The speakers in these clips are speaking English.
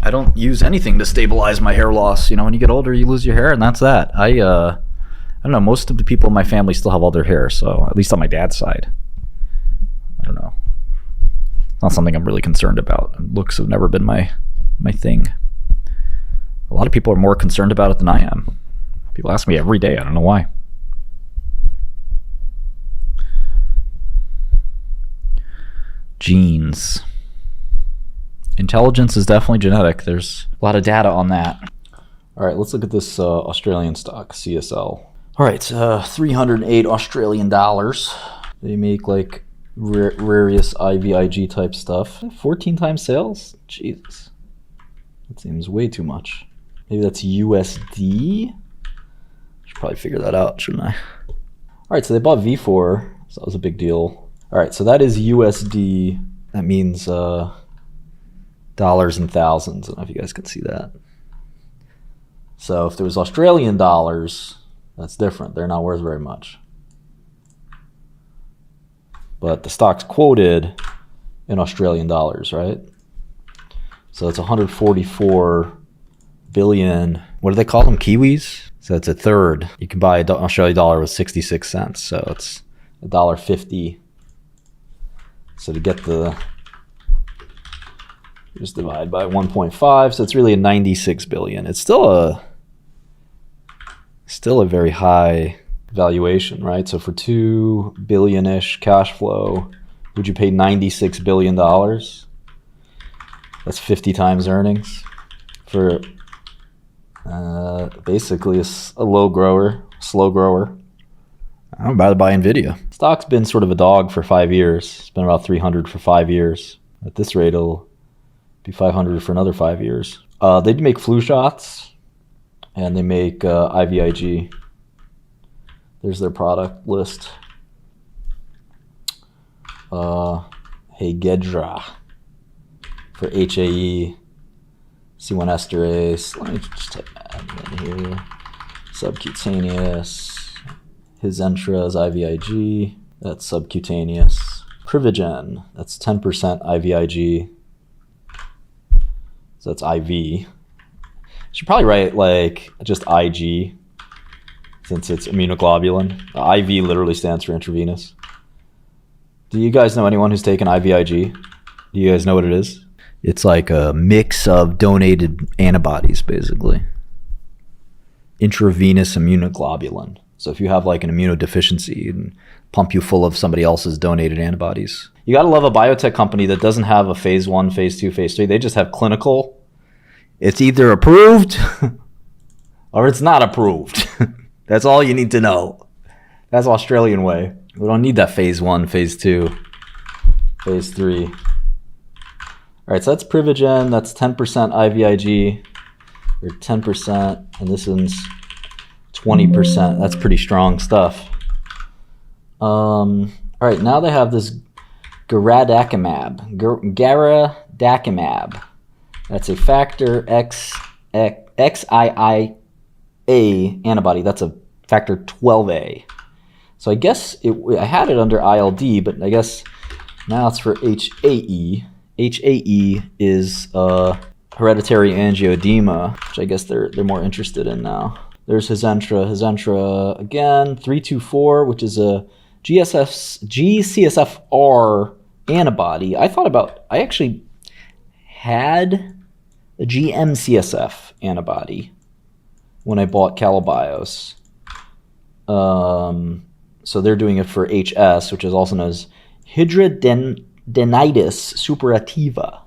I don't use anything to stabilize my hair loss. You know, when you get older, you lose your hair, and that's that. I don't know. Most of the people in my family still have all their hair, so at least on my dad's side. I don't know. It's not something I'm really concerned about. Looks have never been my thing. A lot of people are more concerned about it than I am. People ask me every day. I don't know why. Genes. Intelligence is definitely genetic. There's a lot of data on that. All right, let's look at this Australian stock, CSL. All right, $308 Australian dollars. They make like various IVIG type stuff. 14 times sales? Jesus. That seems way too much. Maybe that's USD? Should probably figure that out, shouldn't I? All right, so they bought Vifor, so that was a big deal. All right, so that is USD. That means dollars and thousands. I don't know if you guys can see that. So if there was Australian dollars, that's different. They're not worth very much. But the stock's quoted in Australian dollars, right? So it's 144 billion. What do they call them? Kiwis? So it's a third. You can buy an Australian dollar with 66 cents. So it's $1.50. So to get the, just divide by 1.5. So it's really a 96 billion. It's still a very high valuation, right? So for 2 billion-ish cash flow, would you pay $96 billion? That's 50 times earnings for basically a low grower, slow grower. I'm about to buy NVIDIA. Stock's been sort of a dog for 5 years. It's been about 300 for 5 years. At this rate, it'll be 500 for another 5 years. They make flu shots, and they make IVIG. There's their product list. 𝗕𝗙𝗢𝗓 for HAE, C1 esterase. Let me just type that in here. Subcutaneous. Hizentra is IVIG. That's subcutaneous. Privigen. That's 10% IVIG. So that's IV. Should probably write like just IG, since it's immunoglobulin. IV literally stands for intravenous. Do you guys know anyone who's taken IVIG? Do you guys know what it is? It's like a mix of donated antibodies, basically. Intravenous immunoglobulin. So if you have like an immunodeficiency, and pump you full of somebody else's donated antibodies. You gotta love a biotech company that doesn't have a phase 1, phase 2, phase 3. They just have clinical. It's either approved or it's not approved. That's all you need to know. That's Australian way. We don't need that phase 1, phase 2, phase 3. All right, so that's Privigen. That's 10% IVIG, or 10%, and this one's 20%. That's pretty strong stuff. All right, now they have this 𝗟𝗏𝗪. That's a factor XIIa antibody. That's a factor 12A. So I guess I had it under ILD, but I guess now it's for HAE. HAE is hereditary angioedema, which I guess they're more interested in now. There's Hizentra. Hizentra again, 324, which is a GCSFR antibody. I actually had a GM-CSF antibody when I bought Calobios. So they're doing it for HS, which is also known as hidradenitis suppurativa.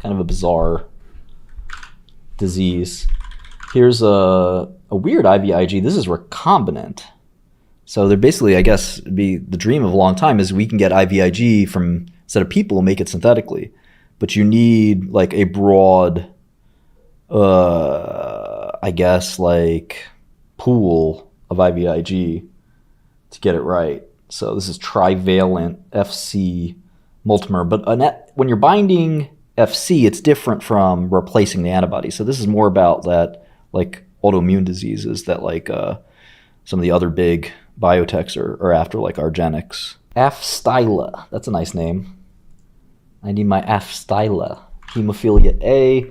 Kind of a bizarre disease. Here's a weird IVIG. This is recombinant. So they're basically, I guess, the dream of a long time is we can get IVIG from, instead of people, make it synthetically. But you need like a broad, I guess, like pool of IVIG to get it right. So this is trivalent FC multimer. But when you're binding FC, it's different from replacing the antibody. So this is more about that, like autoimmune diseases that like some of the other big biotechs are after, like argenx. 𝗡𝗙𝗌, that's a nice name. I need my 𝗡𝗙𝗌. Hemophilia A.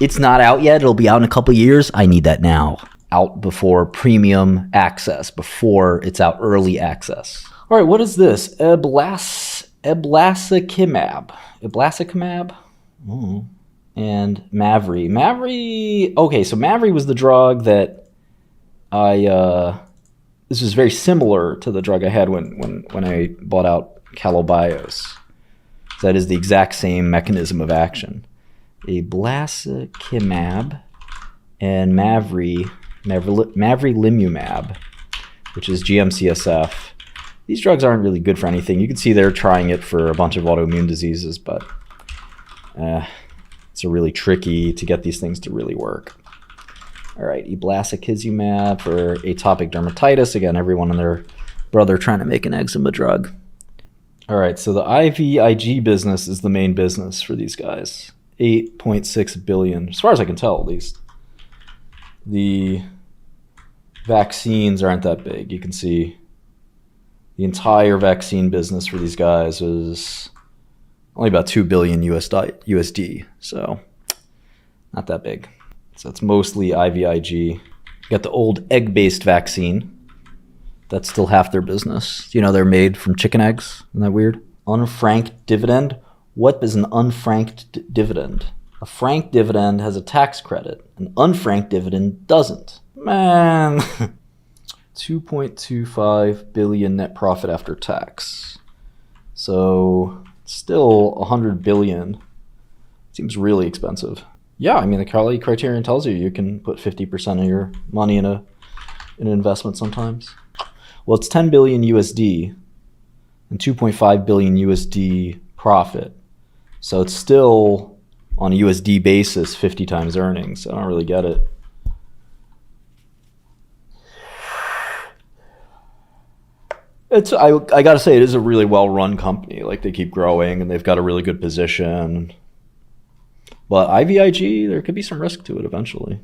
It's not out yet. It'll be out in a couple years. I need that now. Out before premium access, before it's out early access. All right, what is this? 𝗓𝗏𝗡𝗦. 𝗓𝗏𝗡𝗦? And MAVRIL. Okay, so MAVRIL was the drug that this was very similar to the drug I had when I bought out 𝗕𝗢𝗙𝗀𝗧𝗏. So that is the exact same mechanism of action. 𝗓𝗏𝗡𝗦 and mavrilimumab, which is GM-CSF. These drugs aren't really good for anything. You can see they're trying it for a bunch of autoimmune diseases, but it's really tricky to get these things to really work. All right, 𝗓𝗏𝗏𝗧𝗏 for atopic dermatitis. Again, everyone and their brother trying to make an eczema drug. All right, so the IVIG business is the main business for these guys. 8.6 billion, as far as I can tell, at least. The vaccines aren't that big. You can see the entire vaccine business for these guys is only about 2 billion USD, so not that big. So it's mostly IVIG. You got the old egg-based vaccine. That's still half their business. You know, they're made from chicken eggs. Isn't that weird? Unfranked dividend. What is an unfranked dividend? A franked dividend has a tax credit. An unfranked dividend doesn't. Man. 2.25 billion net profit after tax. So still 100 billion. Seems really expensive. Yeah, I mean, the Shkreli criterion tells you can put 50% of your money in an investment sometimes. Well, it's 10 billion USD and 2.5 billion USD profit. So it's still, on a USD basis, 50 times earnings. I don't really get it. I gotta say, it is a really well-run company. Like, they keep growing and they've got a really good position. But IVIG, there could be some risk to it eventually.